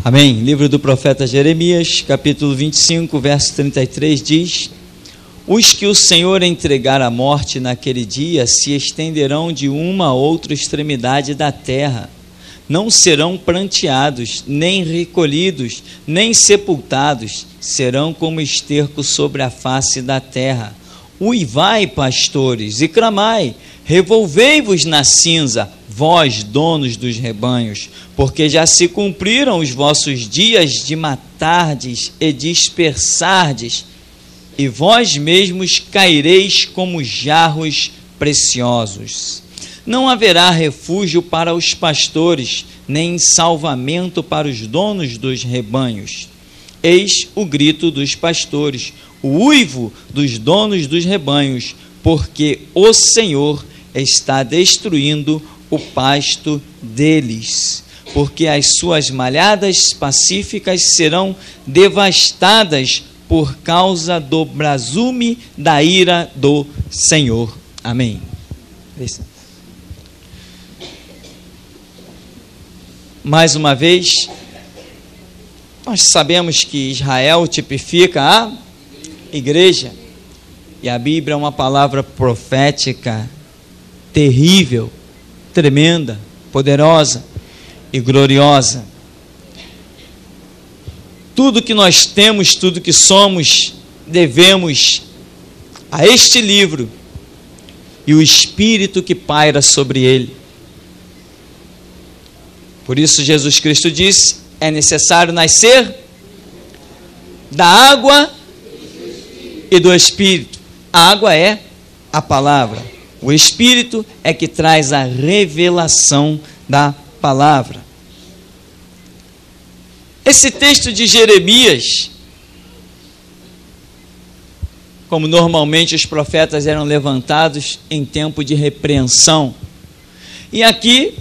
Amém. Livro do profeta Jeremias, capítulo 25, verso 33 diz: os que o Senhor entregar à morte naquele dia se estenderão de uma a outra extremidade da terra. Não serão pranteados, nem recolhidos, nem sepultados, serão como esterco sobre a face da terra. Uivai, pastores, e clamai, revolvei-vos na cinza, vós, donos dos rebanhos, porque já se cumpriram os vossos dias de matardes e dispersardes, e vós mesmos caireis como jarros preciosos. Não haverá refúgio para os pastores, nem salvamento para os donos dos rebanhos. Eis o grito dos pastores, o uivo dos donos dos rebanhos, porque o Senhor está destruindo o pasto deles, porque as suas malhadas pacíficas serão devastadas por causa do brasume da ira do Senhor. Amém. Mais uma vez, nós sabemos que Israel tipifica a igreja, e a Bíblia é uma palavra profética terrível, tremenda, poderosa e gloriosa. Tudo que nós temos, tudo que somos, devemos a este livro e o Espírito que paira sobre ele. Por isso Jesus Cristo disse: é necessário nascer da água e do Espírito. A água é a palavra. O Espírito é que traz a revelação da palavra. Esse texto de Jeremias, como normalmente os profetas eram levantados em tempo de repreensão, e aqui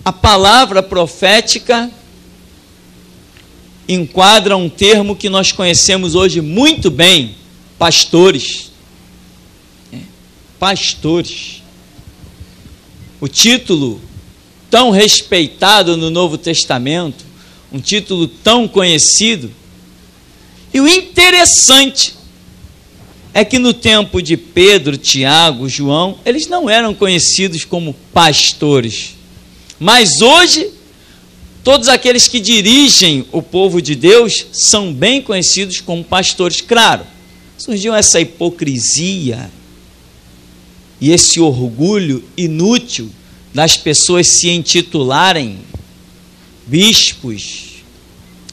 a palavra profética enquadra um termo que nós conhecemos hoje muito bem: pastores. Pastores. O título tão respeitado no Novo Testamento, um título tão conhecido. E o interessante é que no tempo de Pedro, Tiago, João, eles não eram conhecidos como pastores. Mas hoje, todos aqueles que dirigem o povo de Deus são bem conhecidos como pastores. Claro, surgiu essa hipocrisia e esse orgulho inútil das pessoas se intitularem bispos,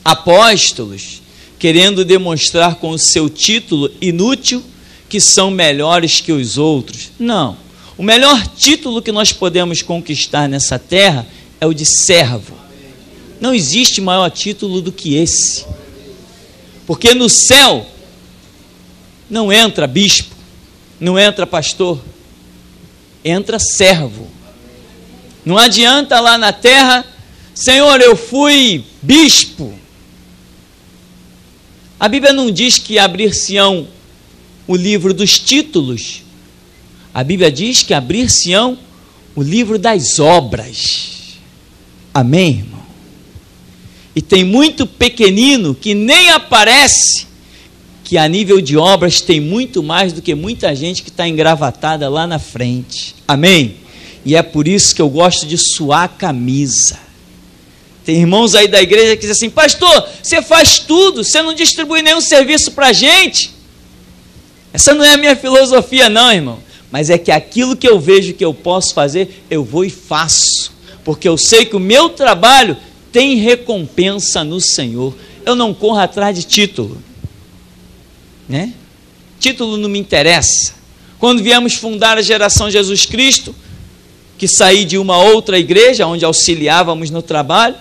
apóstolos, querendo demonstrar com o seu título inútil que são melhores que os outros. Não. O melhor título que nós podemos conquistar nessa terra é o de servo. Não existe maior título do que esse. Porque no céu não entra bispo, não entra pastor, entra servo. Não adianta lá na terra: Senhor, eu fui bispo. A Bíblia não diz que abrir-se-ão o livro dos títulos. A Bíblia diz que abrir-se-ão o livro das obras. Amém, irmão? E tem muito pequenino que nem aparece, que a nível de obras tem muito mais do que muita gente que está engravatada lá na frente. Amém? E é por isso que eu gosto de suar a camisa. Tem irmãos aí da igreja que dizem assim: pastor, você faz tudo, você não distribui nenhum serviço para a gente. Essa não é a minha filosofia não, irmão. Mas é que aquilo que eu vejo que eu posso fazer, eu vou e faço. Porque eu sei que o meu trabalho tem recompensa no Senhor. Eu não corro atrás de título, né? Título não me interessa. Quando viemos fundar a Geração Jesus Cristo, que saí de uma outra igreja, onde auxiliávamos no trabalho,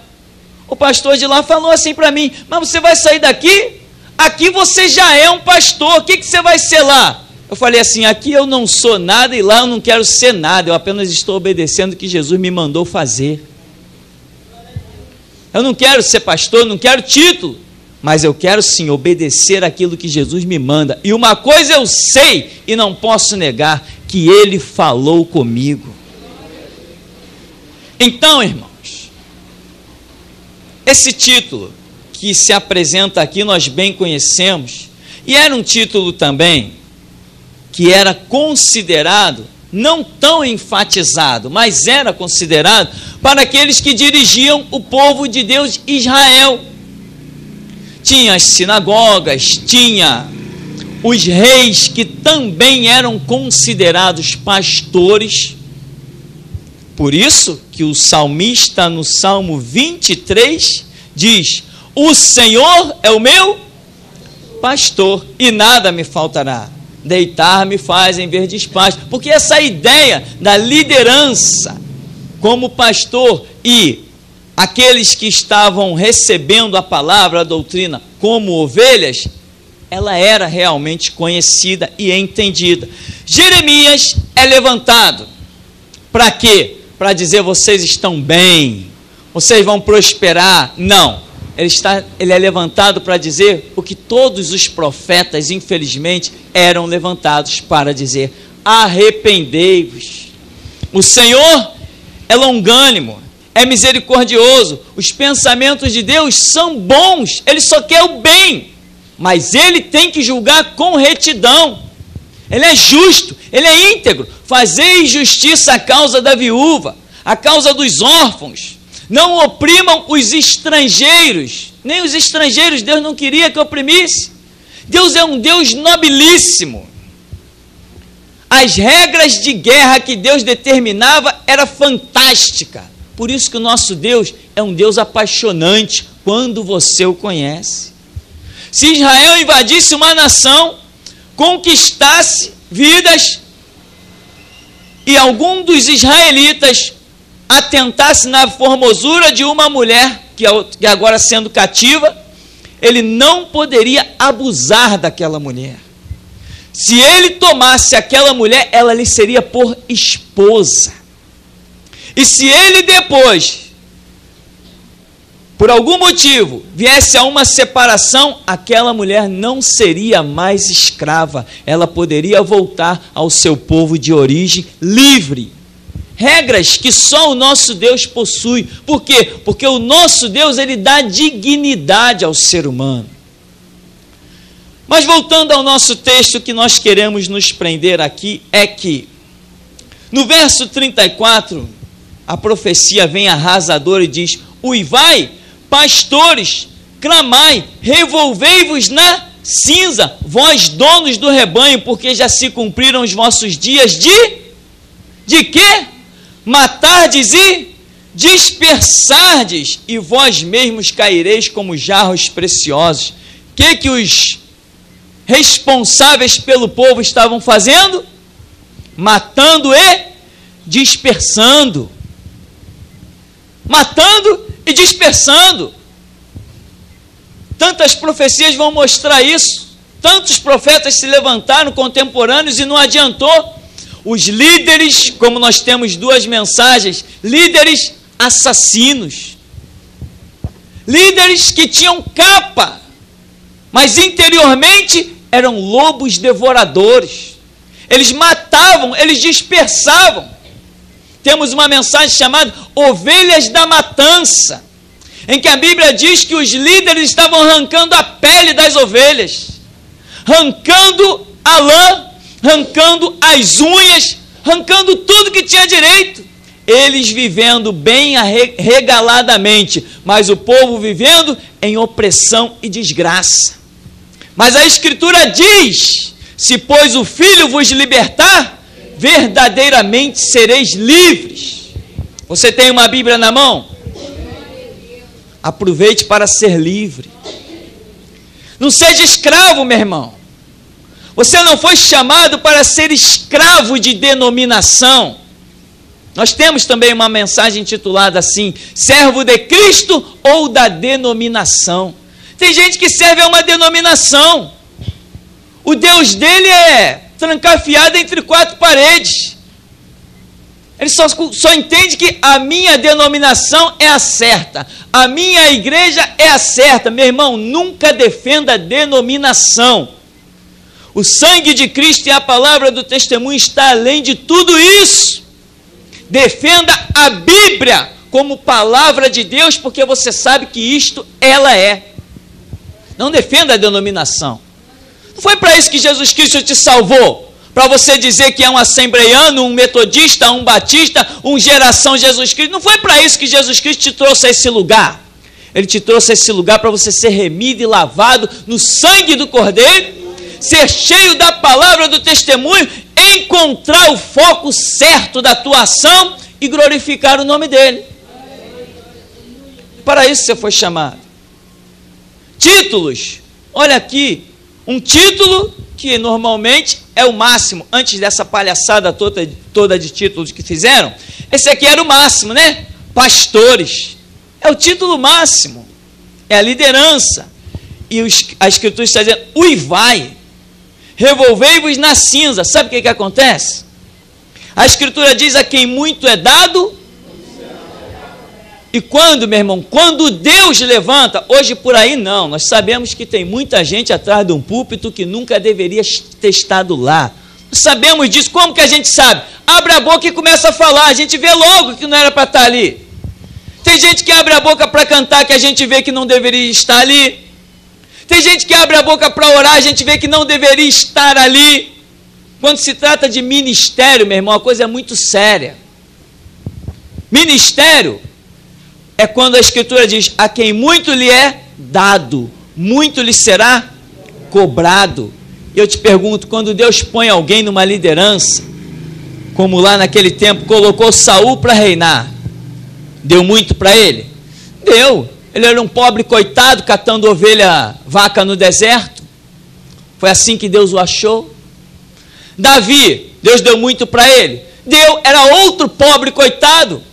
o pastor de lá falou assim para mim: mas você vai sair daqui? Aqui você já é um pastor, o que você vai ser lá? Eu falei assim: aqui eu não sou nada e lá eu não quero ser nada, eu apenas estou obedecendo o que Jesus me mandou fazer. Eu não quero ser pastor, não quero título, mas eu quero sim obedecer aquilo que Jesus me manda. E uma coisa eu sei e não posso negar, que Ele falou comigo. Então, irmãos, Esse título que se apresenta aqui nós bem conhecemos, e era um título também que era considerado, não tão enfatizado, mas era considerado para aqueles que dirigiam o povo de Deus, Israel. Tinha as sinagogas, tinha os reis que também eram considerados pastores. Por isso que o salmista no Salmo 23 diz: o Senhor é o meu pastor e nada me faltará. Deitar-me faz em verdes pastos. Porque essa ideia da liderança como pastor e aqueles que estavam recebendo a palavra, a doutrina, como ovelhas, ela era realmente conhecida e entendida. Jeremias é levantado. Para quê? Para dizer: vocês estão bem, vocês vão prosperar. Não. Ele é levantado para dizer o que todos os profetas, infelizmente, eram levantados para dizer: arrependei-vos. O Senhor é longânimo, é misericordioso, os pensamentos de Deus são bons, Ele só quer o bem, mas Ele tem que julgar com retidão. Ele é justo, Ele é íntegro. Fazei justiça à causa da viúva, à causa dos órfãos. Não oprimam os estrangeiros, nem os estrangeiros Deus não queria que oprimisse. Deus é um Deus nobilíssimo. As regras de guerra que Deus determinava era fantástica. Por isso que o nosso Deus é um Deus apaixonante quando você o conhece. Se Israel invadisse uma nação, conquistasse vidas, e algum dos israelitas atentasse na formosura de uma mulher, que agora sendo cativa, ele não poderia abusar daquela mulher. Se ele tomasse aquela mulher, ela lhe seria por esposa. E se ele depois, por algum motivo, viesse a uma separação, aquela mulher não seria mais escrava. Ela poderia voltar ao seu povo de origem livre. Regras que só o nosso Deus possui. Por quê? Porque o nosso Deus, ele dá dignidade ao ser humano. Mas voltando ao nosso texto, que nós queremos nos prender aqui é que, no verso 34, a profecia vem arrasadora e diz: uivai, pastores, clamai, revolvei-vos na cinza, vós donos do rebanho, porque já se cumpriram os vossos dias de quê? Matardes e dispersardes, e vós mesmos caireis como jarros preciosos. Que os responsáveis pelo povo estavam fazendo? Matando e dispersando. Matando e dispersando. Tantas profecias vão mostrar isso. Tantos profetas se levantaram contemporâneos e não adiantou. Os líderes, como nós temos duas mensagens, líderes assassinos, líderes que tinham capa, mas interiormente eram lobos devoradores. Eles matavam, eles dispersavam. Temos uma mensagem chamada Ovelhas da Matança, em que a Bíblia diz que os líderes estavam arrancando a pele das ovelhas, arrancando a lã, arrancando as unhas, arrancando tudo que tinha direito. Eles vivendo bem regaladamente, mas o povo vivendo em opressão e desgraça. Mas a Escritura diz: se pois o Filho vos libertar, verdadeiramente sereis livres. Você tem uma Bíblia na mão? Aproveite para ser livre. Não seja escravo, meu irmão. Você não foi chamado para ser escravo de denominação. Nós temos também uma mensagem intitulada assim: servo de Cristo ou da denominação. Tem gente que serve a uma denominação. O Deus dele é trancafiado entre quatro paredes. Ele só entende que a minha denominação é a certa, a minha igreja é a certa. Meu irmão, nunca defenda a denominação. O sangue de Cristo e a palavra do testemunho está além de tudo isso. Defenda a Bíblia como palavra de Deus, porque você sabe que isto ela é. Não defenda a denominação. Não foi para isso que Jesus Cristo te salvou, para você dizer que é um assembleiano, um metodista, um batista, um geração Jesus Cristo. Não foi para isso que Jesus Cristo te trouxe a esse lugar. Ele te trouxe a esse lugar para você ser remido e lavado no sangue do Cordeiro, ser cheio da palavra do testemunho, encontrar o foco certo da tua ação e glorificar o nome dele. Para isso você foi chamado. Títulos. Olha aqui, um título que normalmente é o máximo. Antes dessa palhaçada toda de títulos que fizeram, esse aqui era o máximo, né? Pastores. É o título máximo. É a liderança. E a Escritura está dizendo, uivai, revolvei-vos na cinza. Sabe o que acontece? A Escritura diz, a quem muito é dado. E quando, meu irmão, quando Deus levanta, hoje por aí não, nós sabemos que tem muita gente atrás de um púlpito que nunca deveria ter estado lá. Nós sabemos disso. Como que a gente sabe? Abre a boca e começa a falar, a gente vê logo que não era para estar ali. Tem gente que abre a boca para cantar, que a gente vê que não deveria estar ali. Tem gente que abre a boca para orar, a gente vê que não deveria estar ali. Quando se trata de ministério, meu irmão, a coisa é muito séria. Ministério é quando a Escritura diz, a quem muito lhe é dado, muito lhe será cobrado. E eu te pergunto, quando Deus põe alguém numa liderança, como lá naquele tempo, colocou Saul para reinar, deu muito para ele? Deu. Ele era um pobre coitado, catando vaca no deserto. Foi assim que Deus o achou. Davi, Deus deu muito para ele? Deu. Era outro pobre coitado.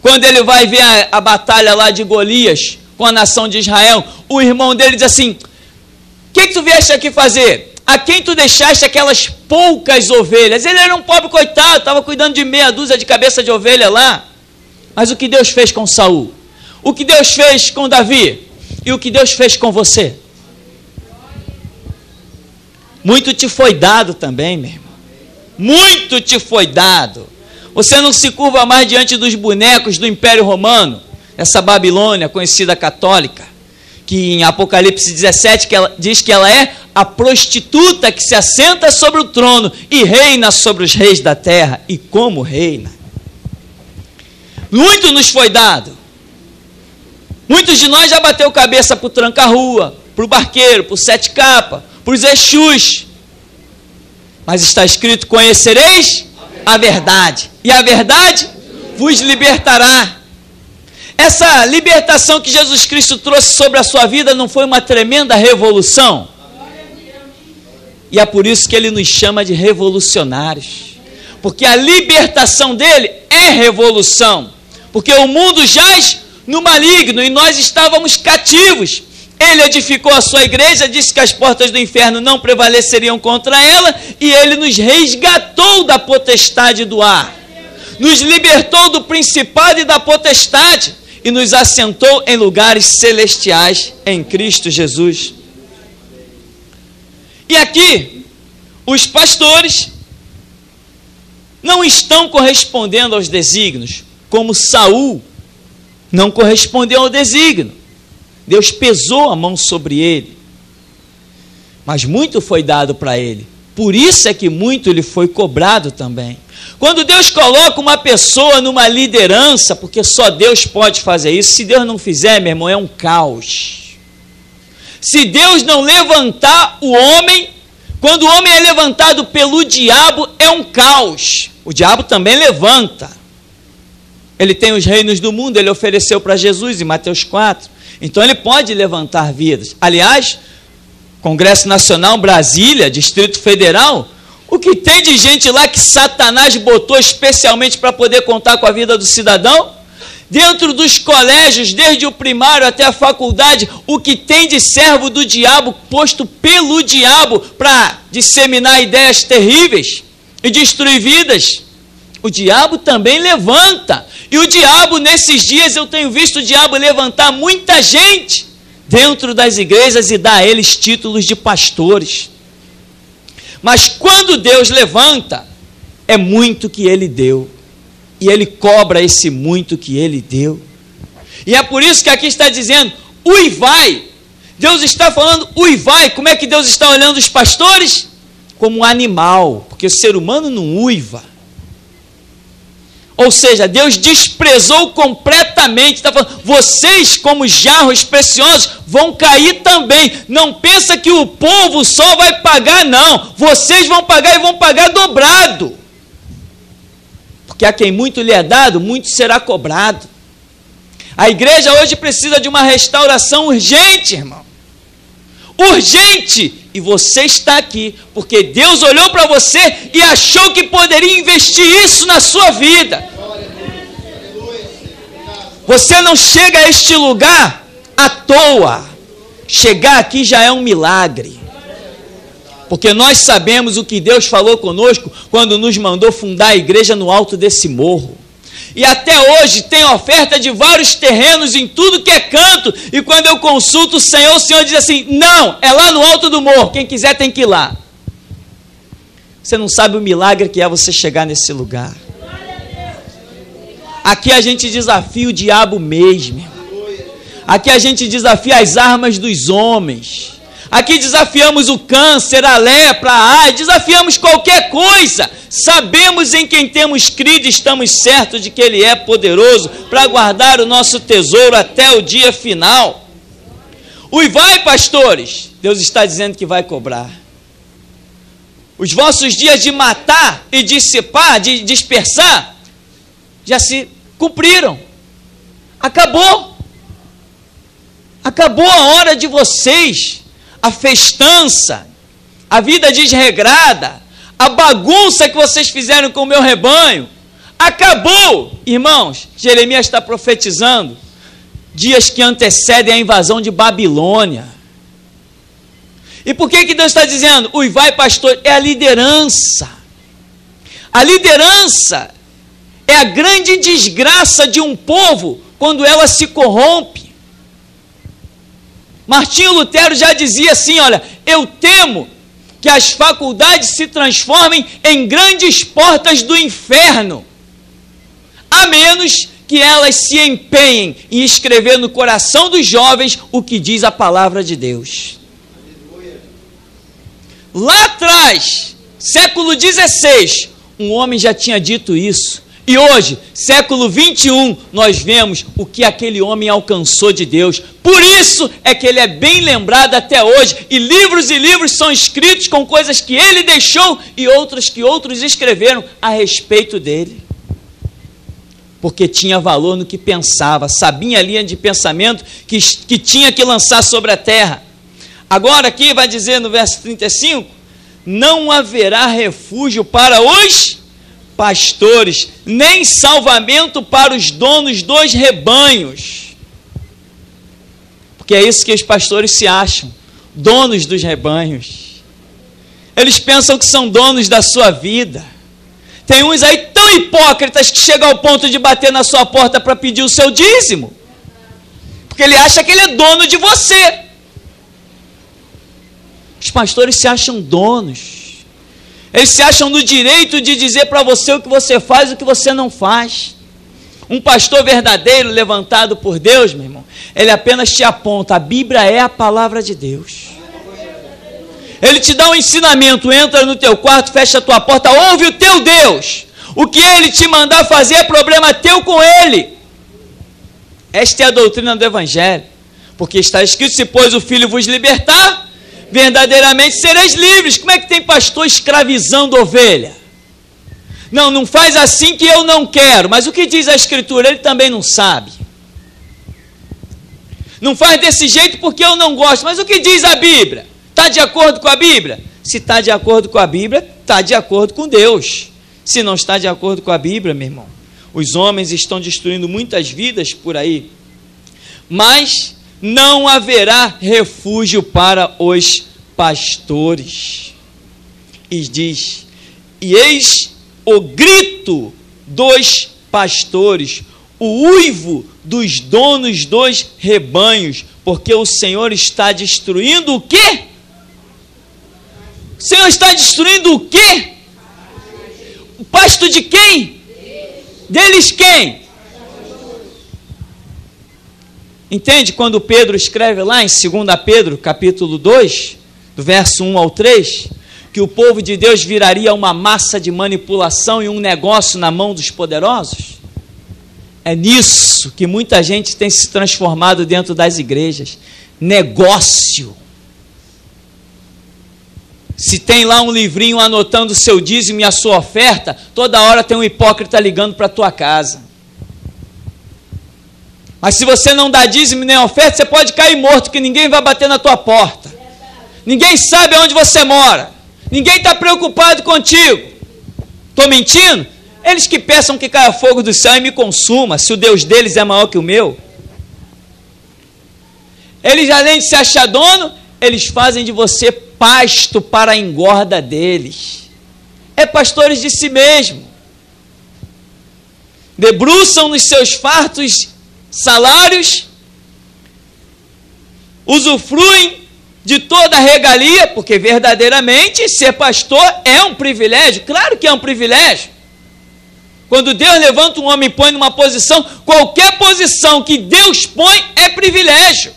Quando ele vai ver a batalha lá de Golias com a nação de Israel, o irmão dele diz assim, o que tu vieste aqui fazer? A quem tu deixaste aquelas poucas ovelhas? Ele era um pobre coitado, estava cuidando de meia dúzia de cabeça de ovelha lá. Mas o que Deus fez com Saul? O que Deus fez com Davi? E o que Deus fez com você? Muito te foi dado também, meu irmão. Muito te foi dado. Você não se curva mais diante dos bonecos do Império Romano, essa Babilônia conhecida católica, que em Apocalipse 17 diz que ela é a prostituta que se assenta sobre o trono e reina sobre os reis da terra. E como reina? Muito nos foi dado. Muitos de nós já bateu cabeça para o tranca-rua, para o barqueiro, para o sete capa, para os Exus. Mas está escrito, conhecereis a verdade, e a verdade vos libertará. Essa libertação que Jesus Cristo trouxe sobre a sua vida não foi uma tremenda revolução? E é por isso que ele nos chama de revolucionários, porque a libertação dele é revolução, porque o mundo jaz no maligno e nós estávamos cativos. Ele edificou a sua igreja, disse que as portas do inferno não prevaleceriam contra ela, e ele nos resgatou da potestade do ar, nos libertou do principado e da potestade, e nos assentou em lugares celestiais em Cristo Jesus. E aqui, os pastores não estão correspondendo aos desígnios, como Saul não correspondeu ao desígnio. Deus pesou a mão sobre ele, mas muito foi dado para ele, por isso é que muito lhe foi cobrado também. Quando Deus coloca uma pessoa numa liderança, porque só Deus pode fazer isso, se Deus não fizer, meu irmão, é um caos. Se Deus não levantar o homem, quando o homem é levantado pelo diabo, é um caos. O diabo também levanta. Ele tem os reinos do mundo, ele ofereceu para Jesus em Mateus 4. Então ele pode levantar vidas. Aliás, Congresso Nacional, Brasília, Distrito Federal, o que tem de gente lá que Satanás botou especialmente para poder contar com a vida do cidadão? Dentro dos colégios, desde o primário até a faculdade, o que tem de servo do diabo, posto pelo diabo para disseminar ideias terríveis e destruir vidas? O diabo também levanta. E o diabo, nesses dias, eu tenho visto o diabo levantar muita gente dentro das igrejas e dar a eles títulos de pastores. Mas quando Deus levanta, é muito que ele deu. e Ele cobra esse muito que Ele deu. E é por isso que aqui está dizendo, uivai. Deus está falando, uivai. Como é que Deus está olhando os pastores? Como um animal, porque o ser humano não uiva. Ou seja, Deus desprezou completamente, está falando, vocês como jarros preciosos vão cair também. Não pensa que o povo só vai pagar, não. Vocês vão pagar e vão pagar dobrado. Porque a quem muito lhe é dado, muito será cobrado. A igreja hoje precisa de uma restauração urgente, irmão. Urgente! E você está aqui, porque Deus olhou para você e achou que poderia investir isso na sua vida. Você não chega a este lugar à toa. Chegar aqui já é um milagre. Porque nós sabemos o que Deus falou conosco quando nos mandou fundar a igreja no alto desse morro. E até hoje tem oferta de vários terrenos em tudo que é canto. E quando eu consulto o Senhor diz assim, não, é lá no alto do morro, quem quiser tem que ir lá. Você não sabe o milagre que é você chegar nesse lugar. Aqui a gente desafia o diabo mesmo. Aqui a gente desafia as armas dos homens. Aqui desafiamos o câncer, a lepra, a AIDS, desafiamos qualquer coisa. Sabemos em quem temos crido e estamos certos de que Ele é poderoso para guardar o nosso tesouro até o dia final. Uivai, pastores, Deus está dizendo que vai cobrar. Os vossos dias de matar e dissipar, de dispersar, já se cumpriram. Acabou. Acabou a hora de vocês. A festança, a vida desregrada, a bagunça que vocês fizeram com o meu rebanho, acabou. Irmãos, Jeremias está profetizando dias que antecedem a invasão de Babilônia. E por que Deus está dizendo, uivai, pastor? É a liderança. A liderança é a grande desgraça de um povo quando ela se corrompe. Martinho Lutero já dizia assim, olha, eu temo que as faculdades se transformem em grandes portas do inferno, a menos que elas se empenhem em escrever no coração dos jovens o que diz a palavra de Deus. Lá atrás, século XVI, um homem já tinha dito isso. E hoje, século 21, nós vemos o que aquele homem alcançou de Deus. Por isso é que ele é bem lembrado até hoje. E livros são escritos com coisas que ele deixou e outras que outros escreveram a respeito dele. Porque tinha valor no que pensava, sabia a linha de pensamento que tinha que lançar sobre a terra. Agora aqui vai dizer no verso 35, não haverá refúgio para os pastores, nem salvamento para os donos dos rebanhos. Porque é isso que os pastores se acham, donos dos rebanhos. Eles pensam que são donos da sua vida. Tem uns aí tão hipócritas que chegam ao ponto de bater na sua porta para pedir o seu dízimo, porque ele acha que ele é dono de você. Os pastores se acham donos. Eles se acham no direito de dizer para você o que você faz e o que você não faz. Um pastor verdadeiro, levantado por Deus, meu irmão, ele apenas te aponta, a Bíblia é a palavra de Deus. Ele te dá um ensinamento, entra no teu quarto, fecha a tua porta, ouve o teu Deus. O que ele te mandar fazer é problema teu com ele. Esta é a doutrina do Evangelho. Porque está escrito, se pois o Filho vos libertar, verdadeiramente sereis livres. Como é que tem pastor escravizando ovelha? Não, não faz assim que eu não quero. Mas o que diz a Escritura? Ele também não sabe. Não faz desse jeito porque eu não gosto. Mas o que diz a Bíblia? Está de acordo com a Bíblia? Se está de acordo com a Bíblia, está de acordo com Deus. Se não está de acordo com a Bíblia, meu irmão, os homens estão destruindo muitas vidas por aí. Mas não haverá refúgio para os pastores. E diz, e eis o grito dos pastores, o uivo dos donos dos rebanhos, porque o Senhor está destruindo o quê? O Senhor está destruindo o quê? O pasto de quem? Deles quem? Entende quando Pedro escreve lá em 2 Pedro, capítulo 2, do verso 1 ao 3, que o povo de Deus viraria uma massa de manipulação e um negócio na mão dos poderosos? É nisso que muita gente tem se transformado dentro das igrejas. Negócio. Se tem lá um livrinho anotando o seu dízimo e a sua oferta, toda hora tem um hipócrita ligando para a tua casa. Mas se você não dá dízimo nem oferta, você pode cair morto, que ninguém vai bater na tua porta. Ninguém sabe onde você mora. Ninguém está preocupado contigo. Estou mentindo? Eles que peçam que caia fogo do céu e me consuma, se o Deus deles é maior que o meu. Eles, além de se achar dono, eles fazem de você pasto para a engorda deles. É pastores de si mesmo. Debruçam nos seus fartos salários, usufruem de toda a regalia, porque verdadeiramente ser pastor é um privilégio. Claro que é um privilégio. Quando Deus levanta um homem e põe numa posição, qualquer posição que Deus põe é privilégio.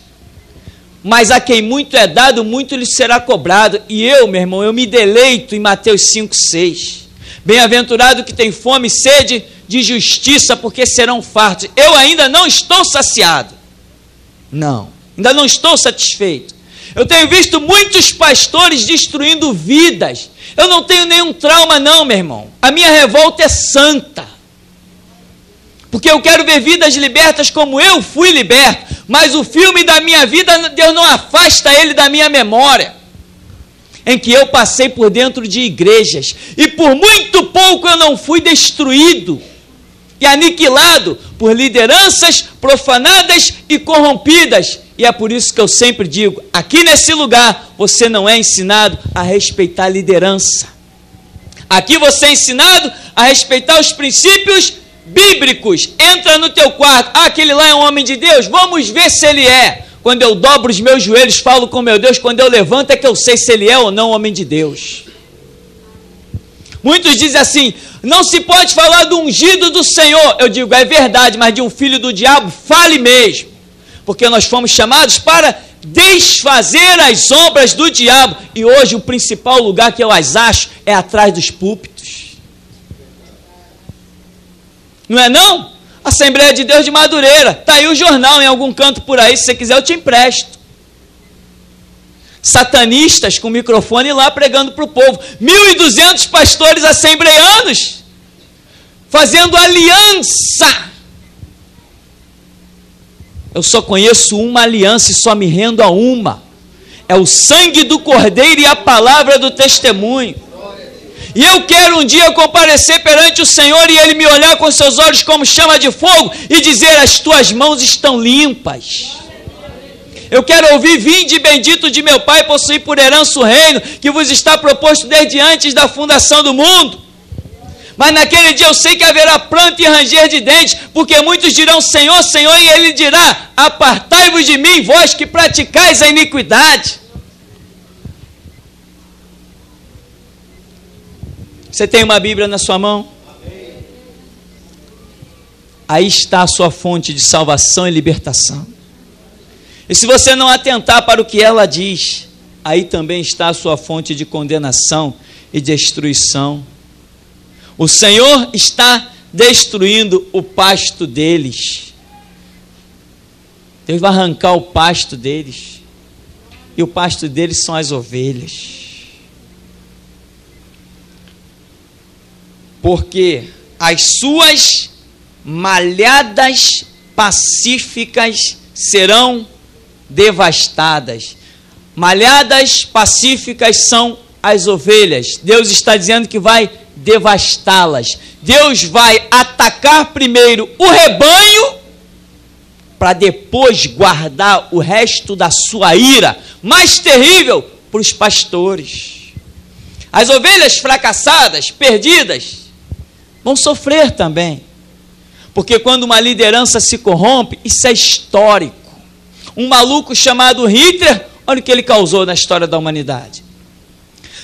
Mas a quem muito é dado, muito lhe será cobrado. E eu, meu irmão, eu me deleito em Mateus 5,6. Bem-aventurado que tem fome e sede de justiça, porque serão fartos. Eu ainda não estou saciado. Não, ainda não estou satisfeito. Eu tenho visto muitos pastores destruindo vidas. Eu não tenho nenhum trauma não, meu irmão. A minha revolta é santa. Porque eu quero ver vidas libertas como eu fui liberto. Mas o filme da minha vida, Deus não afasta ele da minha memória. Em que eu passei por dentro de igrejas. E por muito pouco eu não fui destruído e aniquilado por lideranças profanadas e corrompidas. E é por isso que eu sempre digo, aqui nesse lugar, você não é ensinado a respeitar a liderança. Aqui você é ensinado a respeitar os princípios bíblicos. Entra no teu quarto, aquele lá é um homem de Deus, vamos ver se ele é. Quando eu dobro os meus joelhos, falo com meu Deus, quando eu levanto é que eu sei se ele é ou não homem de Deus. Muitos dizem assim, não se pode falar do ungido do Senhor. Eu digo, é verdade, mas de um filho do diabo, fale mesmo. Porque nós fomos chamados para desfazer as obras do diabo. E hoje o principal lugar que eu as acho é atrás dos púlpitos. Não é não? Assembleia de Deus de Madureira. Está aí o jornal em algum canto por aí, se você quiser eu te empresto. Satanistas com microfone lá pregando para o povo. 1.200 pastores assembleianos fazendo aliança. Eu só conheço uma aliança e só me rendo a uma. É o sangue do Cordeiro e a palavra do testemunho. E eu quero um dia comparecer perante o Senhor e Ele me olhar com seus olhos como chama de fogo e dizer, as tuas mãos estão limpas. Eu quero ouvir, vinde bendito de meu Pai, possuir por herança o reino que vos está proposto desde antes da fundação do mundo. Mas naquele dia eu sei que haverá pranto e ranger de dentes, porque muitos dirão, Senhor, Senhor, e Ele dirá, apartai-vos de mim, vós que praticais a iniquidade. Você tem uma Bíblia na sua mão? Amém. Aí está a sua fonte de salvação e libertação. E se você não atentar para o que ela diz, aí também está a sua fonte de condenação e destruição. O Senhor está destruindo o pasto deles. Deus vai arrancar o pasto deles. E o pasto deles são as ovelhas. Porque as suas malhadas pacíficas serão devastadas. Malhadas pacíficas são as ovelhas. Deus está dizendo que vai devastá-las. Deus vai atacar primeiro o rebanho para depois guardar o resto da sua ira mais terrível para os pastores. As ovelhas fracassadas, perdidas, vão sofrer também. Porque quando uma liderança se corrompe, isso é histórico. Um maluco chamado Hitler, olha o que ele causou na história da humanidade.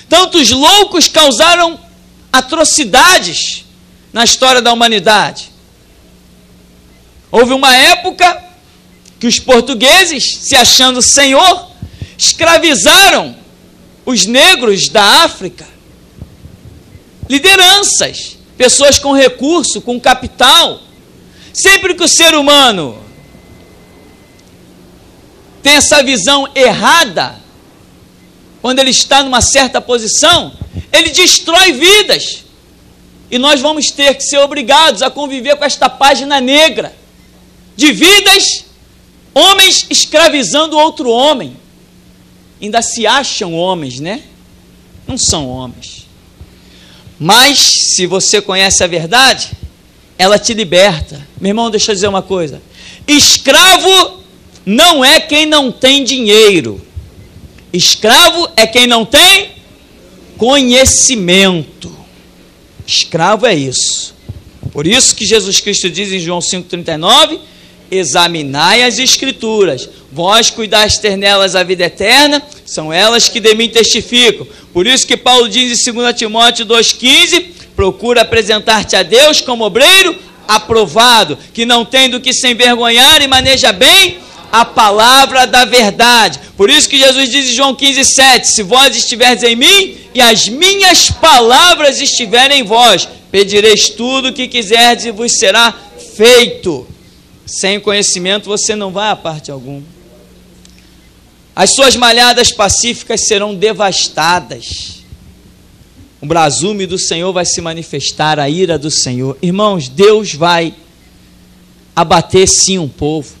Tantos loucos causaram atrocidades na história da humanidade. Houve uma época que os portugueses, se achando senhor, escravizaram os negros da África. Lideranças, pessoas com recurso, com capital. Sempre que o ser humano tem essa visão errada, quando ele está numa certa posição, ele destrói vidas. E nós vamos ter que ser obrigados a conviver com esta página negra de vidas, homens escravizando outro homem. Ainda se acham homens, né? Não são homens. Mas, se você conhece a verdade, ela te liberta. Meu irmão, deixa eu dizer uma coisa. Escravo não é quem não tem dinheiro. Escravo é quem não tem conhecimento. Escravo é isso. Por isso que Jesus Cristo diz em João 5,39, examinai as Escrituras, vós cuidais ter nelas a vida eterna, são elas que de mim testificam. Por isso que Paulo diz em 2 Timóteo 2,15, procura apresentar-te a Deus como obreiro aprovado, que não tem do que se envergonhar e maneja bem a palavra da verdade. Por isso que Jesus diz em João 15,7, se vós estiverdes em mim e as minhas palavras estiverem em vós, pedireis tudo o que quiserdes e vos será feito. Sem conhecimento você não vai a parte alguma. As suas malhadas pacíficas serão devastadas. O brasume do Senhor vai se manifestar, a ira do Senhor. Irmãos, Deus vai abater sim um povo.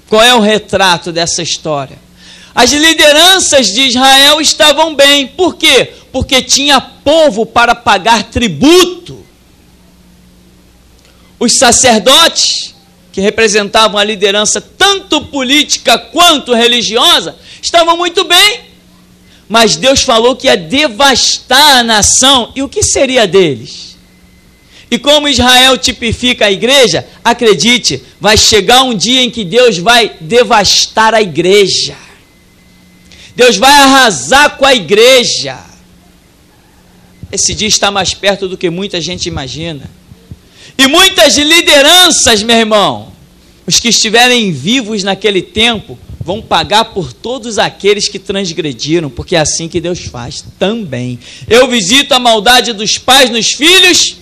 Qual é o retrato dessa história? As lideranças de Israel estavam bem. Por quê? Porque tinha povo para pagar tributo. Os sacerdotes, que representavam a liderança tanto política quanto religiosa, estavam muito bem. Mas Deus falou que ia devastar a nação. E o que seria deles? E como Israel tipifica a igreja, acredite, vai chegar um dia em que Deus vai devastar a igreja. Deus vai arrasar com a igreja. Esse dia está mais perto do que muita gente imagina. E muitas lideranças, meu irmão, os que estiverem vivos naquele tempo, vão pagar por todos aqueles que transgrediram, porque é assim que Deus faz também. Eu visito a maldade dos pais nos filhos,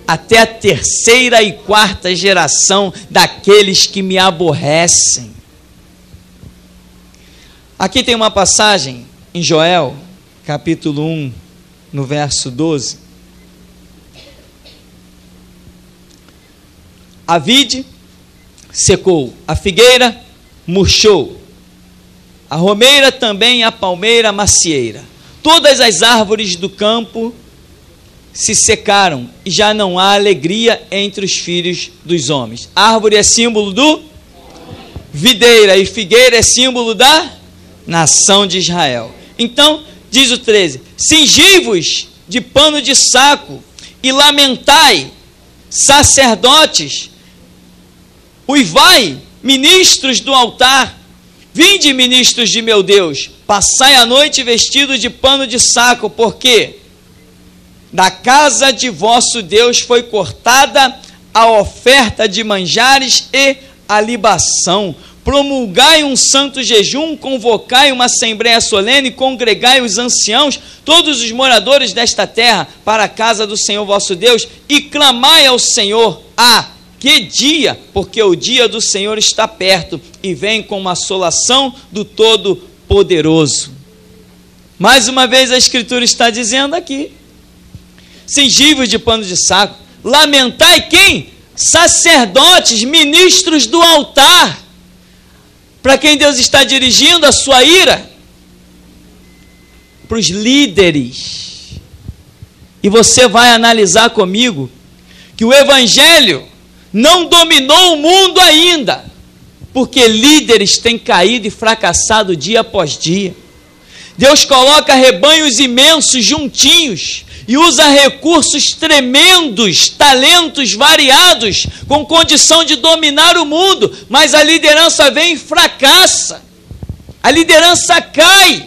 até a 3ª e 4ª geração daqueles que me aborrecem. Aqui tem uma passagem em Joel, capítulo 1, no verso 12. A vide secou, a figueira murchou, a romeira também, a palmeira, a macieira. Todas as árvores do campo se secaram e já não há alegria entre os filhos dos homens. Árvore é símbolo do videira e figueira é símbolo da nação de Israel. Então, diz o 13, cingi-vos de pano de saco e lamentai, sacerdotes, uivai, ministros do altar, vinde, ministros de meu Deus, passai a noite vestidos de pano de saco, porque da casa de vosso Deus foi cortada a oferta de manjares e a libação. Promulgai um santo jejum, convocai uma assembleia solene, congregai os anciãos, todos os moradores desta terra, para a casa do Senhor vosso Deus, e clamai ao Senhor. Que dia? Porque o dia do Senhor está perto, e vem com uma assolação do Todo-Poderoso. Mais uma vez a Escritura está dizendo aqui, cingivos de pano de saco, lamentai quem? Sacerdotes, ministros do altar, para quem Deus está dirigindo a sua ira? Para os líderes. E você vai analisar comigo que o Evangelho não dominou o mundo ainda, porque líderes têm caído e fracassado dia após dia. Deus coloca rebanhos imensos juntinhos e usa recursos tremendos, talentos variados, com condição de dominar o mundo, mas a liderança vem e fracassa, a liderança cai,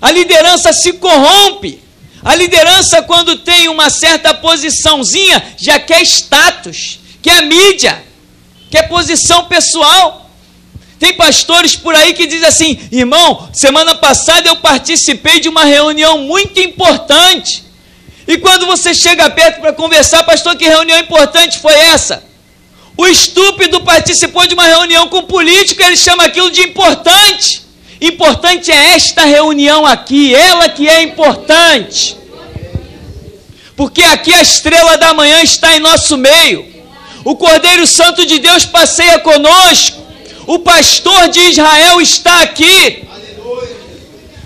a liderança se corrompe, a liderança, quando tem uma certa posiçãozinha, já quer status, quer mídia, que é posição pessoal. Tem pastores por aí que dizem assim: irmão, semana passada eu participei de uma reunião muito importante. E quando você chega perto para conversar, pastor, que reunião importante foi essa? O estúpido participou de uma reunião com político, ele chama aquilo de importante. Importante é esta reunião aqui, ela que é importante. Porque aqui a estrela da manhã está em nosso meio. O Cordeiro Santo de Deus passeia conosco. O pastor de Israel está aqui.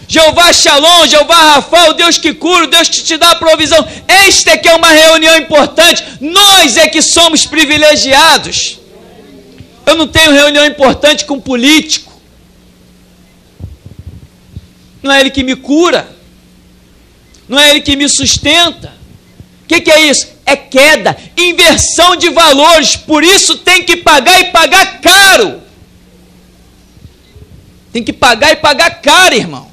Jeová Shalom, Jeová Rafa, o Deus que cura, o Deus que te dá a provisão. Esta é que é uma reunião importante. Nós é que somos privilegiados. Eu não tenho reunião importante com político. Não é ele que me cura. Não é ele que me sustenta. O que é isso? É queda, inversão de valores. Por isso tem que pagar e pagar caro. Tem que pagar e pagar caro, irmão.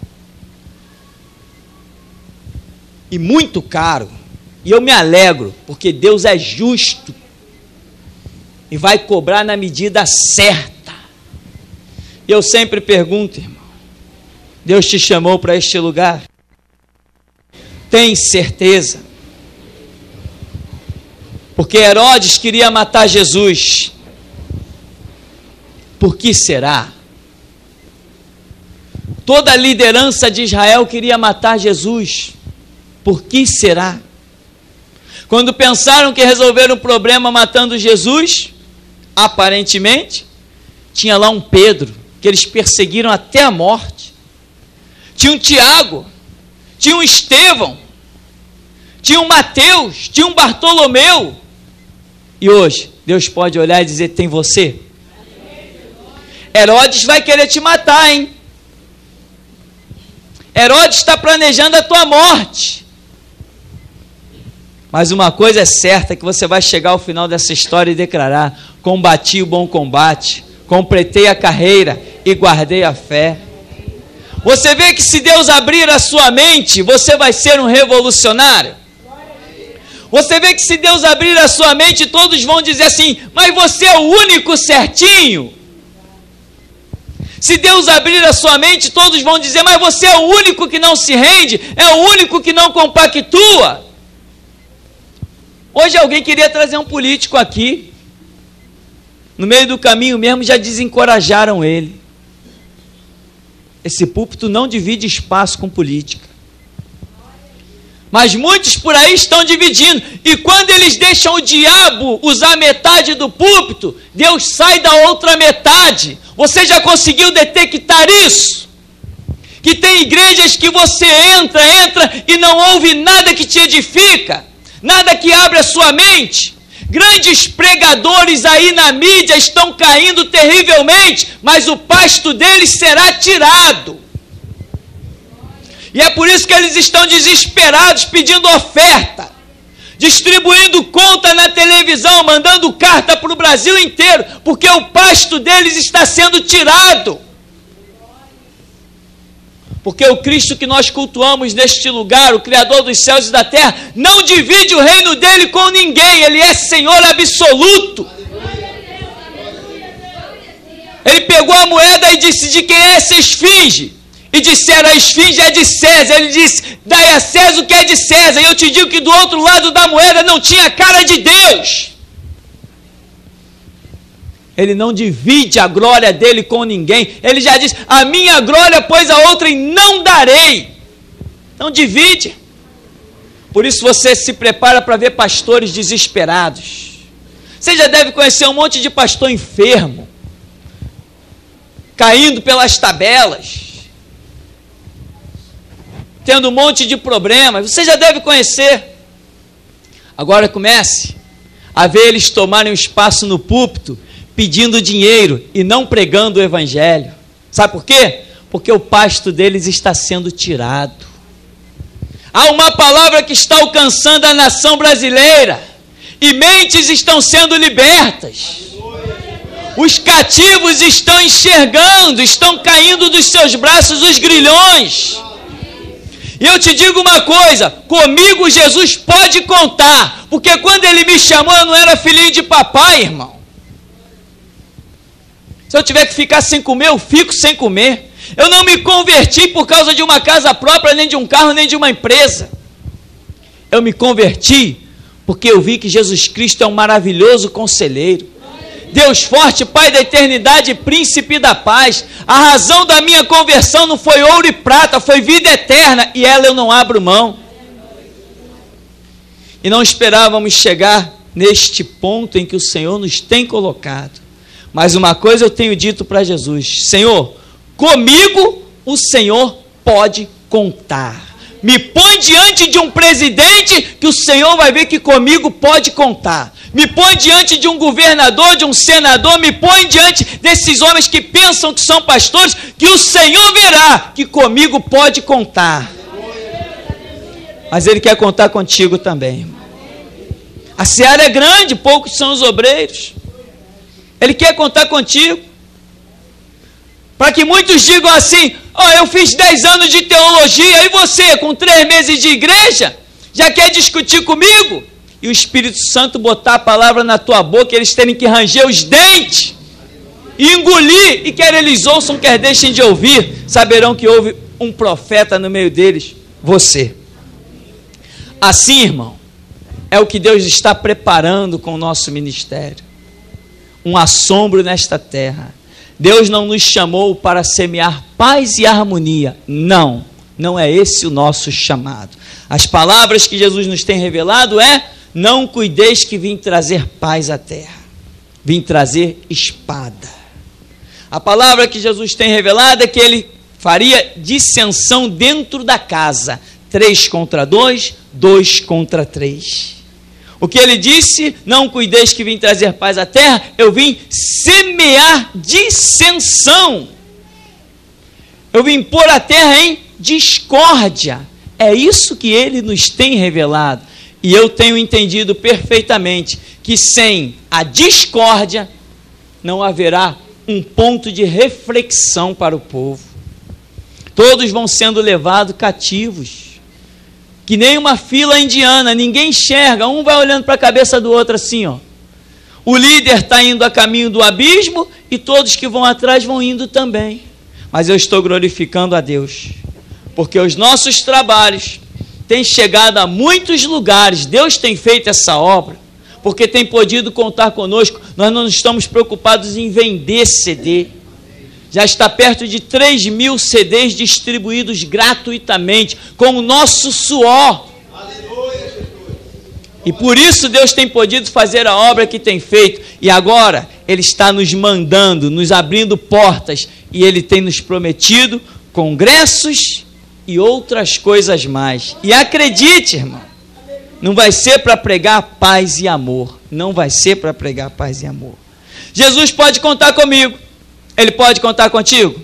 E muito caro. E eu me alegro, porque Deus é justo e vai cobrar na medida certa. E eu sempre pergunto, irmão, Deus te chamou para este lugar? Tem certeza? Porque Herodes queria matar Jesus. Por que será? Toda a liderança de Israel queria matar Jesus. Por que será? Quando pensaram que resolveram o problema matando Jesus, aparentemente, tinha lá um Pedro, que eles perseguiram até a morte. Tinha um Tiago, tinha um Estevão, tinha um Mateus, tinha um Bartolomeu. E hoje, Deus pode olhar e dizer: tem você? Herodes vai querer te matar, hein? Herodes está planejando a tua morte. Mas uma coisa é certa, que você vai chegar ao final dessa história e declarar: combati o bom combate, completei a carreira e guardei a fé. Você vê que se Deus abrir a sua mente, você vai ser um revolucionário. Você vê que se Deus abrir a sua mente, todos vão dizer assim: mas você é o único certinho. Se Deus abrir a sua mente, todos vão dizer: mas você é o único que não se rende, é o único que não compactua. Hoje alguém queria trazer um político aqui. No meio do caminho mesmo já desencorajaram ele. Esse púlpito não divide espaço com política. Mas muitos por aí estão dividindo. E quando eles deixam o diabo usar metade do púlpito, Deus sai da outra metade. Você já conseguiu detectar isso? Que tem igrejas que você entra e não ouve nada que te edifica, nada que abre a sua mente. Grandes pregadores aí na mídia estão caindo terrivelmente, mas o pasto deles será tirado. E é por isso que eles estão desesperados, pedindo oferta, distribuindo conta na televisão, mandando carta para o Brasil inteiro, porque o pasto deles está sendo tirado. Porque o Cristo que nós cultuamos neste lugar, o Criador dos céus e da terra, não divide o reino dele com ninguém. Ele é Senhor absoluto. Ele pegou a moeda e disse: de quem é essa esfinge? E disseram: a esfinge é de César. Ele disse: dai a César o que é de César. E eu te digo que do outro lado da moeda não tinha a cara de Deus. Ele não divide a glória dele com ninguém. Ele já disse: a minha glória, pois a outrem não darei. Não divide. Por isso você se prepara para ver pastores desesperados. Você já deve conhecer um monte de pastor enfermo, caindo pelas tabelas, tendo um monte de problemas. Você já deve conhecer. Agora comece a ver eles tomarem um espaço no púlpito, pedindo dinheiro e não pregando o evangelho. Sabe por quê? Porque o pasto deles está sendo tirado. Há uma palavra que está alcançando a nação brasileira, e mentes estão sendo libertas. Os cativos estão enxergando, estão caindo dos seus braços os grilhões. E eu te digo uma coisa: comigo Jesus pode contar, porque quando ele me chamou eu não era filhinho de papai, irmão. Se eu tiver que ficar sem comer, eu fico sem comer. Eu não me converti por causa de uma casa própria, nem de um carro, nem de uma empresa. Eu me converti porque eu vi que Jesus Cristo é um maravilhoso conselheiro. Deus forte, Pai da eternidade, príncipe da paz. A razão da minha conversão não foi ouro e prata, foi vida eterna, e ela eu não abro mão. E não esperávamos chegar neste ponto em que o Senhor nos tem colocado. Mas uma coisa eu tenho dito para Jesus: Senhor, comigo o Senhor pode contar. Me põe diante de um presidente que o Senhor vai ver que comigo pode contar. Me põe diante de um governador, de um senador, me põe diante desses homens que pensam que são pastores, que o Senhor verá que comigo pode contar. Mas Ele quer contar contigo também. A seara é grande, poucos são os obreiros. Ele quer contar contigo. Para que muitos digam assim: eu fiz 10 anos de teologia, e você, com 3 meses de igreja, já quer discutir comigo? E o Espírito Santo botar a palavra na tua boca, eles terem que ranger os dentes, e engolir, e quer eles ouçam, quer deixem de ouvir, saberão que houve um profeta no meio deles, você. Assim, irmão, é o que Deus está preparando com o nosso ministério. Um assombro nesta terra. Deus não nos chamou para semear paz e harmonia. Não, não é esse o nosso chamado. As palavras que Jesus nos tem revelado é: não cuideis que vim trazer paz à terra, vim trazer espada. A palavra que Jesus tem revelado é que Ele faria dissensão dentro da casa, 3 contra 2, 2 contra 3. O que Ele disse: não cuideis que vim trazer paz à terra, eu vim semear dissensão. Eu vim pôr a terra em discórdia. É isso que Ele nos tem revelado. E eu tenho entendido perfeitamente que sem a discórdia não haverá um ponto de reflexão para o povo. Todos vão sendo levados cativos. Que nem uma fila indiana, ninguém enxerga, um vai olhando para a cabeça do outro assim, ó. O líder está indo a caminho do abismo e todos que vão atrás vão indo também. Mas eu estou glorificando a Deus, porque os nossos trabalhos têm chegado a muitos lugares. Deus tem feito essa obra, porque tem podido contar conosco. Nós não estamos preocupados em vender CD. Já está perto de 3.000 CDs distribuídos gratuitamente, com o nosso suor. E por isso Deus tem podido fazer a obra que tem feito. E agora Ele está nos mandando, nos abrindo portas. E Ele tem nos prometido congressos e outras coisas mais. E acredite, irmão, não vai ser para pregar paz e amor. Não vai ser para pregar paz e amor. Jesus pode contar comigo. Ele pode contar contigo?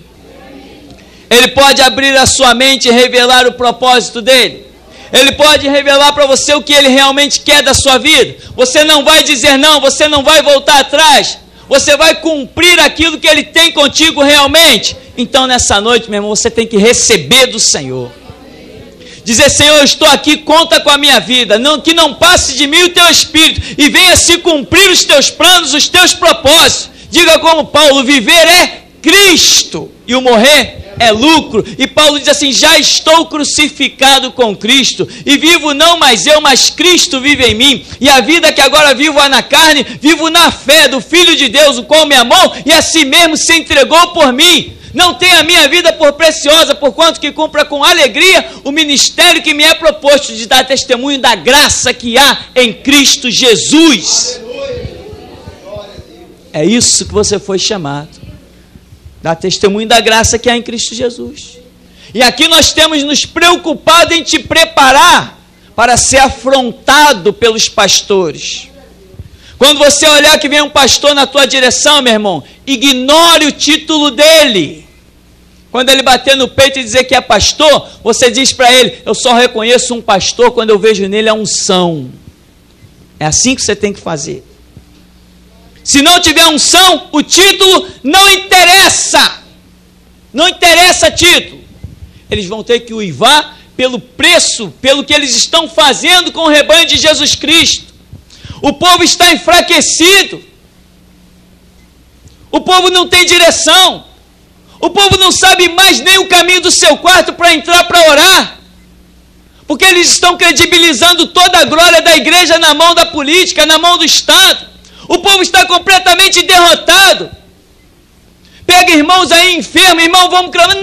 Ele pode abrir a sua mente e revelar o propósito dele. Ele pode revelar para você o que Ele realmente quer da sua vida. Você não vai dizer não, você não vai voltar atrás. Você vai cumprir aquilo que Ele tem contigo realmente. Então nessa noite, meu irmão, você tem que receber do Senhor. Dizer: Senhor, eu estou aqui, conta com a minha vida. Que não passe de mim o Teu Espírito e venha se cumprir os Teus planos, os Teus propósitos. Diga como Paulo: viver é Cristo e o morrer é lucro. E Paulo diz assim: já estou crucificado com Cristo, e vivo não mais eu, mas Cristo vive em mim. E a vida que agora vivo na carne, vivo na fé do Filho de Deus, o qual me amou e a si mesmo se entregou por mim. Não tenho a minha vida por preciosa, porquanto que cumpra com alegria o ministério que me é proposto, de dar testemunho da graça que há em Cristo Jesus. É isso que você foi chamado. Dar testemunho da graça que há em Cristo Jesus. E aqui nós temos nos preocupado em te preparar para ser afrontado pelos pastores. Quando você olhar que vem um pastor na tua direção, meu irmão, ignore o título dele. Quando ele bater no peito e dizer que é pastor, você diz para ele: eu só reconheço um pastor quando eu vejo nele a unção. É assim que você tem que fazer. Se não tiver unção, o título não interessa. Não interessa título. Eles vão ter que uivar pelo preço, pelo que eles estão fazendo com o rebanho de Jesus Cristo. O povo está enfraquecido. O povo não tem direção. O povo não sabe mais nem o caminho do seu quarto para entrar para orar. Porque eles estão credibilizando toda a glória da igreja na mão da política, na mão do Estado. O povo está completamente derrotado. Pega irmãos aí enfermos, irmão, vamos clamar.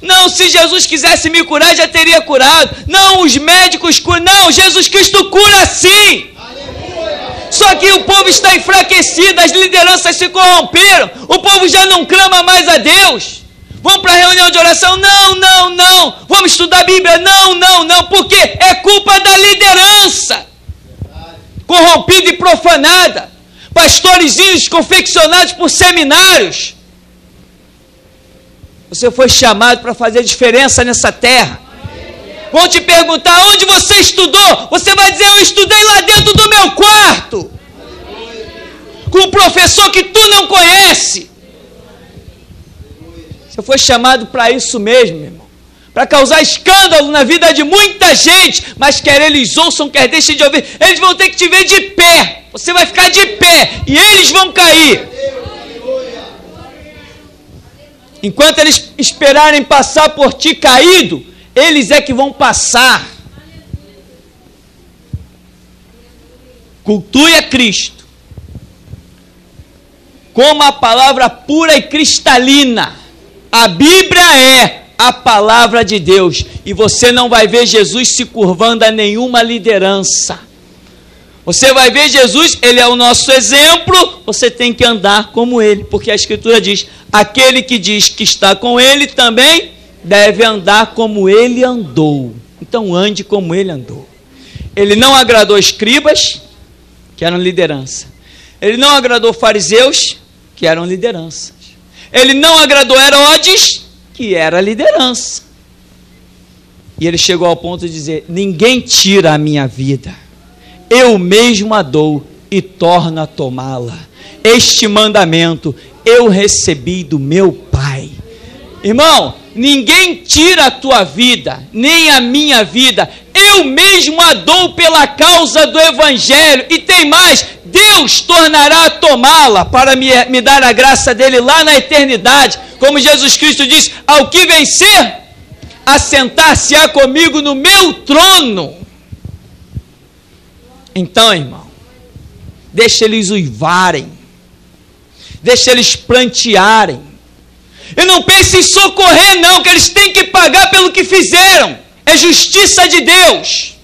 Não, se Jesus quisesse me curar, já teria curado. Não, os médicos curam. Não, Jesus Cristo cura sim. Só que o povo está enfraquecido, as lideranças se corromperam, o povo já não clama mais a Deus. Vamos para a reunião de oração? Não. Vamos estudar a Bíblia? Não. Por quê? É culpa da liderança. Corrompida e profanada. Pastorezinhos confeccionados por seminários. Você foi chamado para fazer diferença nessa terra. Vão te perguntar, onde você estudou? Você vai dizer, eu estudei lá dentro do meu quarto. Com um professor que tu não conhece. Você foi chamado para isso mesmo, meu irmão. Para causar escândalo na vida de muita gente. Mas quer eles ouçam, quer deixem de ouvir. Eles vão ter que te ver de pé. Você vai ficar de pé. E eles vão cair. Enquanto eles esperarem passar por ti caído, eles é que vão passar. Cultue a Cristo como a palavra pura e cristalina. A Bíblia é a palavra de Deus. E você não vai ver Jesus se curvando a nenhuma liderança. Você vai ver Jesus, ele é o nosso exemplo. Você tem que andar como ele. Porque a Escritura diz, aquele que diz que está com ele também deve andar como ele andou. Então ande como ele andou. Ele não agradou escribas, que eram liderança. Ele não agradou fariseus, que eram lideranças. Ele não agradou Herodes, que era liderança. E ele chegou ao ponto de dizer, ninguém tira a minha vida. Eu mesmo a dou e torno a tomá-la. Este mandamento eu recebi do meu Pai. Irmão, ninguém tira a tua vida, nem a minha vida. Eu mesmo a dou pela causa do Evangelho. E tem mais, Deus tornará a tomá-la para me dar a graça dele lá na eternidade. Como Jesus Cristo diz, ao que vencer, assentar-se-á comigo no meu trono. Então, irmão, deixa eles uivarem, deixa eles plantearem. E não pense em socorrer não, que eles têm que pagar pelo que fizeram. É justiça de Deus.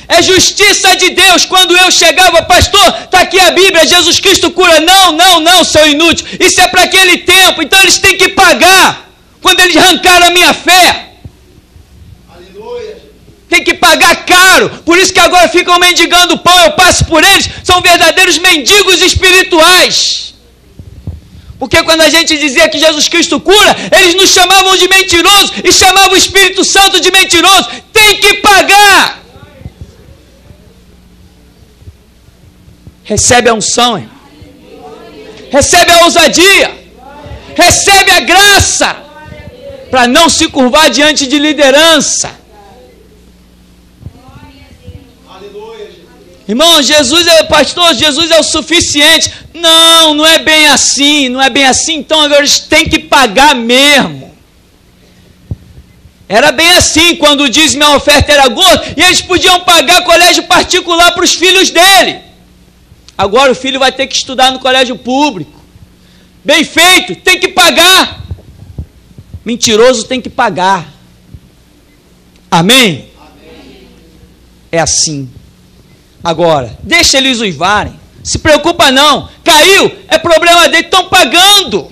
É justiça de Deus. Quando eu chegava, pastor, está aqui a Bíblia, Jesus Cristo cura. Não, seu inútil. Isso é para aquele tempo, então eles têm que pagar. Quando eles arrancaram a minha fé. Aleluia. Tem que pagar caro. Por isso que agora ficam mendigando pão, eu passo por eles. São verdadeiros mendigos espirituais. Porque quando a gente dizia que Jesus Cristo cura, eles nos chamavam de mentiroso e chamavam o Espírito Santo de mentiroso. Tem que pagar. Recebe a unção, irmão. Recebe a ousadia. Recebe a graça para não se curvar diante de liderança. Irmão, Jesus é pastor, Jesus é o suficiente. Não é bem assim, então agora eles têm que pagar mesmo. Era bem assim, quando o dízimo e a oferta era gordo, e eles podiam pagar colégio particular para os filhos dele. Agora o filho vai ter que estudar no colégio público. Bem feito, tem que pagar. Mentiroso tem que pagar. Amém? É assim. Agora, deixa eles uivarem. Se preocupa não. Caiu, é problema dele. Estão pagando.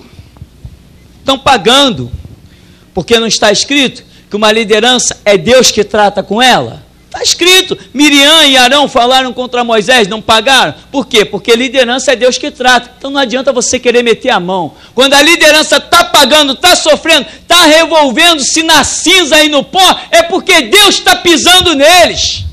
Porque não está escrito que uma liderança é Deus que trata com ela? Está escrito. Miriam e Arão falaram contra Moisés, não pagaram. Por quê? Porque liderança é Deus que trata. Então não adianta você querer meter a mão. Quando a liderança está pagando, está sofrendo, está revolvendo-se na cinza e no pó, é porque Deus está pisando neles.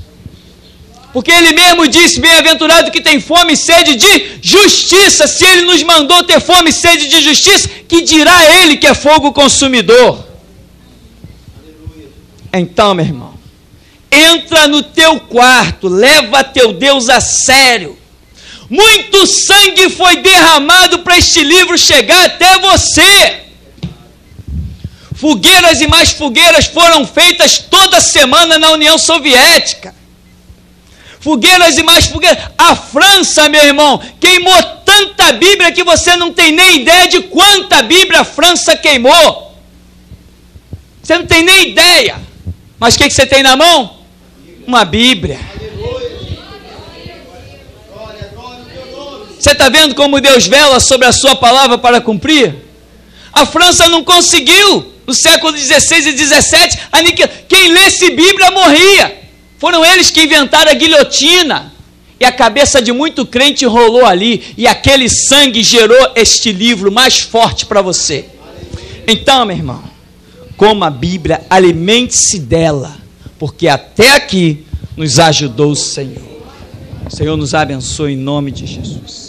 Porque ele mesmo disse, bem-aventurado que tem fome e sede de justiça. Se ele nos mandou ter fome e sede de justiça, que dirá ele que é fogo consumidor? Aleluia. Então, meu irmão, entra no teu quarto, leva teu Deus a sério. Muito sangue foi derramado para este livro chegar até você. Fogueiras e mais fogueiras foram feitas toda semana na União Soviética. Fogueiras e mais fogueiras. A França, meu irmão, queimou tanta Bíblia que você não tem nem ideia de quanta Bíblia a França queimou. Você não tem nem ideia. Mas o que você tem na mão? Uma Bíblia. Você está vendo como Deus vela sobre a sua palavra para cumprir? A França não conseguiu, no século XVI e XVII, quem lesse Bíblia morria. Foram eles que inventaram a guilhotina. E a cabeça de muito crente rolou ali. E aquele sangue gerou este livro mais forte para você. Então, meu irmão, coma a Bíblia, alimente-se dela. Porque até aqui nos ajudou o Senhor. O Senhor nos abençoe em nome de Jesus.